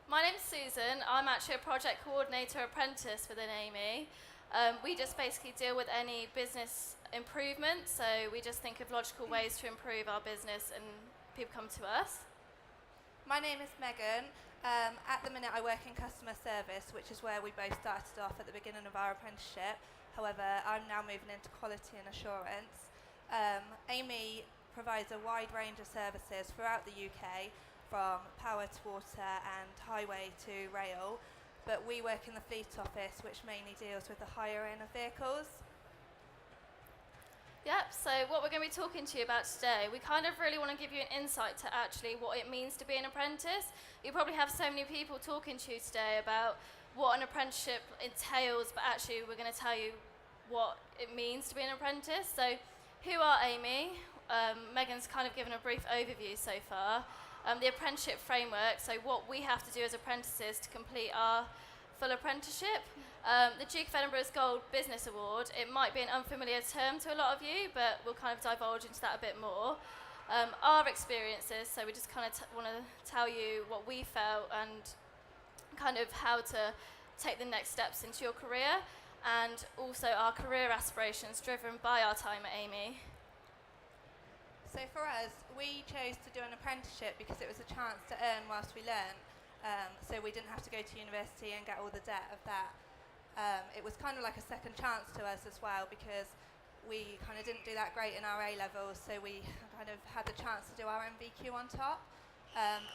My name's Susan. I'm actually a project coordinator apprentice within Amey. We just basically deal with any business improvement, so we just think of logical ways to improve our business and people come to us. My name is Megan. At the minute I work in customer service, which is where we both started off at the beginning of our apprenticeship. However, I'm now moving into quality and assurance. Amey provides a wide range of services throughout the UK, from power to water and highway to rail, but we work in the fleet office, which mainly deals with the hiring of vehicles. Yep, so what we're going to be talking to you about today, we kind of really want to give you an insight to actually what it means to be an apprentice. You probably have so many people talking to you today about what an apprenticeship entails, but actually we're going to tell you what it means to be an apprentice. So who are Amey? Megan's kind of given a brief overview so far. The apprenticeship framework, so what we have to do as apprentices to complete our full apprenticeship. The Duke of Edinburgh's Gold Business Award, it might be an unfamiliar term to a lot of you, but we'll kind of divulge into that a bit more. Our experiences, so we just kind of want to tell you what we felt and kind of how to take the next steps into your career, and also our career aspirations driven by our time at Amey. So for us, we chose to do an apprenticeship because it was a chance to earn whilst we learn. So we didn't have to go to university and get all the debt of that. It was kind of like a second chance to us as well, because we kind of didn't do that great in our A levels, so we kind of had the chance to do our MVQ on top.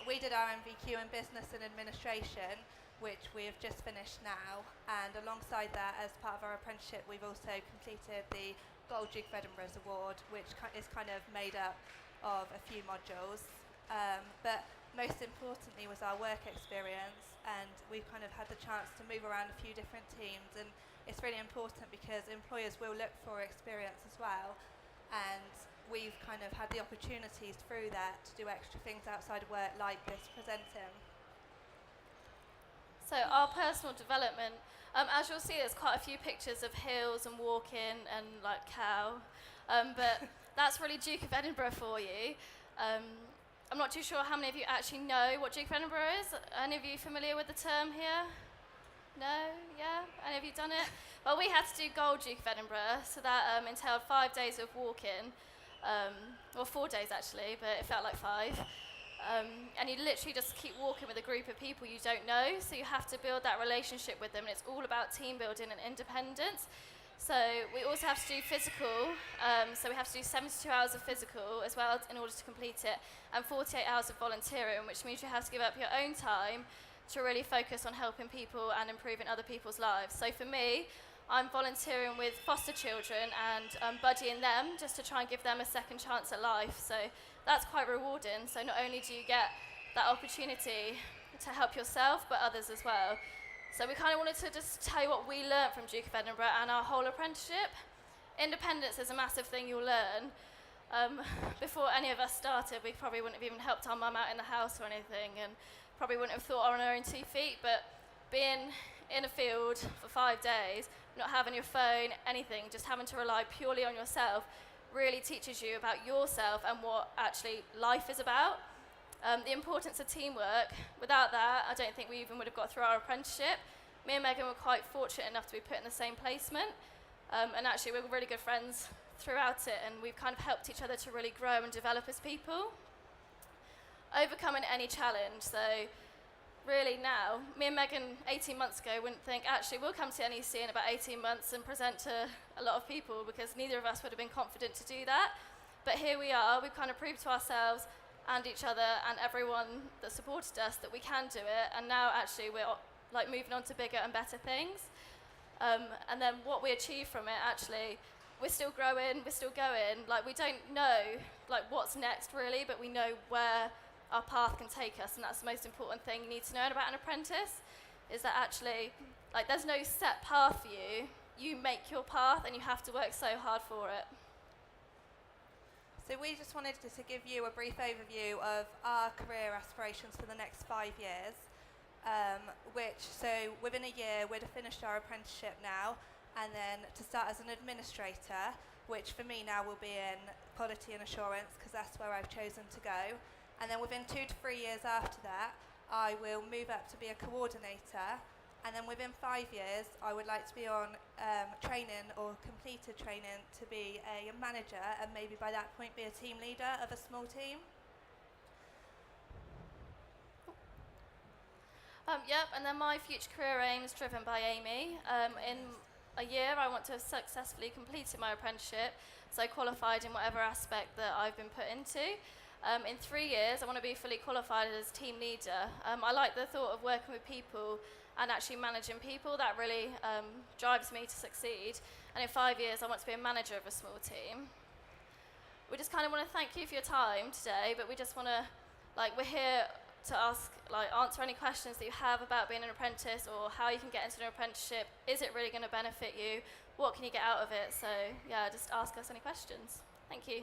We did our MVQ in business and administration, which we have just finished now, and alongside that, as part of our apprenticeship, we've also completed the Gold Duke of Edinburgh's Award, which is kind of made up of a few modules. But most importantly was our work experience, and we've kind of had the chance to move around a few different teams, and it's really important because employers will look for experience as well, and we've kind of had the opportunities through that to do extra things outside of work like this presenting. So our personal development, as you'll see, there's quite a few pictures of hills and walking and like cow, but that's really Duke of Edinburgh for you. I'm not too sure how many of you actually know what Duke of Edinburgh is. Any of you familiar with the term here? No? Yeah? Any of you done it? Well, we had to do Gold Duke of Edinburgh, so that entailed 5 days of walking. Well, 4 days actually, but it felt like 5. And you literally just keep walking with a group of people you don't know, so you have to build that relationship with them, and it's all about team building and independence. So we also have to do physical, so we have to do 72 hours of physical as well in order to complete it, and 48 hours of volunteering, which means you have to give up your own time to really focus on helping people and improving other people's lives. So for me, I'm volunteering with foster children and buddying them just to try and give them a second chance at life. So that's quite rewarding. So not only do you get that opportunity to help yourself, but others as well. So we kind of wanted to just tell you what we learned from Duke of Edinburgh and our whole apprenticeship. Independence is a massive thing you'll learn. Before any of us started, we probably wouldn't have even helped our mum out in the house or anything, and probably wouldn't have thought on our own 2 feet, but being in a field for 5 days, not having your phone, anything, just having to rely purely on yourself, really teaches you about yourself and what actually life is about. The importance of teamwork. Without that, I don't think we even would have got through our apprenticeship. Me and Megan were quite fortunate enough to be put in the same placement, and actually we were really good friends throughout it, and we've kind of helped each other to really grow and develop as people. Overcoming any challenge. So really now, me and Megan 18 months ago wouldn't think, actually we'll come to NEC in about 18 months and present to a lot of people, because neither of us would have been confident to do that. But here we are, we've kind of proved to ourselves and each other and everyone that supported us that we can do it, and now actually we're like moving on to bigger and better things. And then what we achieve from it, actually, we're still growing, we're still going. Like, we don't know like what's next really, but we know where our path can take us, and that's the most important thing you need to know about an apprentice, is that actually like there's no set path for you. You make your path and you have to work so hard for it. So we just wanted to give you a brief overview of our career aspirations for the next 5 years, so within a year we'd have finished our apprenticeship now, and then to start as an administrator, which for me now will be in quality and assurance, because that's where I've chosen to go. And then within 2 to 3 years after that, I will move up to be a coordinator, and then within 5 years I would like to be on training or completed training to be a manager, and maybe by that point be a team leader of a small team. Yep, and then my future career aim is driven by Amey. In a year, I want to have successfully completed my apprenticeship, so qualified in whatever aspect that I've been put into. In 3 years, I want to be fully qualified as team leader. I like the thought of working with people and actually managing people. That really drives me to succeed. And in 5 years, I want to be a manager of a small team. We just kind of want to thank you for your time today, but we just want to, we're here to answer any questions that you have about being an apprentice or how you can get into an apprenticeship. Is it really going to benefit you? What can you get out of it? So yeah, just ask us any questions. Thank you.